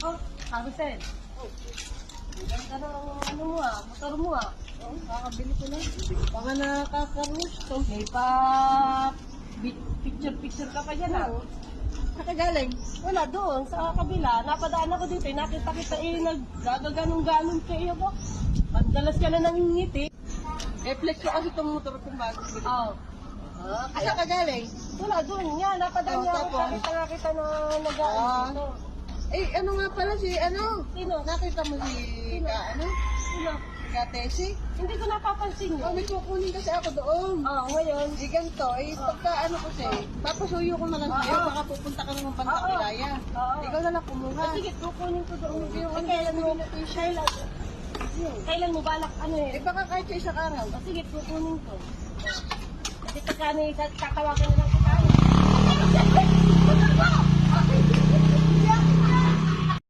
Oh, Harrison. Oh, ang ganda ng ano mo motor mo Oh, kakabili ko na. Baka nakaka-rusto. May pa picture ka pa dyan Saka galing? Wala, doon, sa kabila. Napadaan ako dito, nakita kita naggagaganong-ganon ka iyo ba? Pandalas ka na nangingiti. Flex ko kasi itong motor kong bago. Oo. Kaya ka galing? Wala, doon nga, napadaan niya ako. Nakita nga kita na nag-ganon dito. Eh, ano nga pala Sino? nakita mo si, Sino? Sino? ka Tessie? Hindi ko napapansin yun. May kukunin kasi ako doon. Ngayon. Ganito, pagka kasi, papasuyo ko na lang sa'yo, baka pupunta ka naman Bantang Pilaya. Ikaw na lang kumuha. Sige, kukunin ko doon. Kailan mo balak Baka kahit sa isang araw. Sige, kukunin ko. Kasi pagka may tatawagan na lang kita.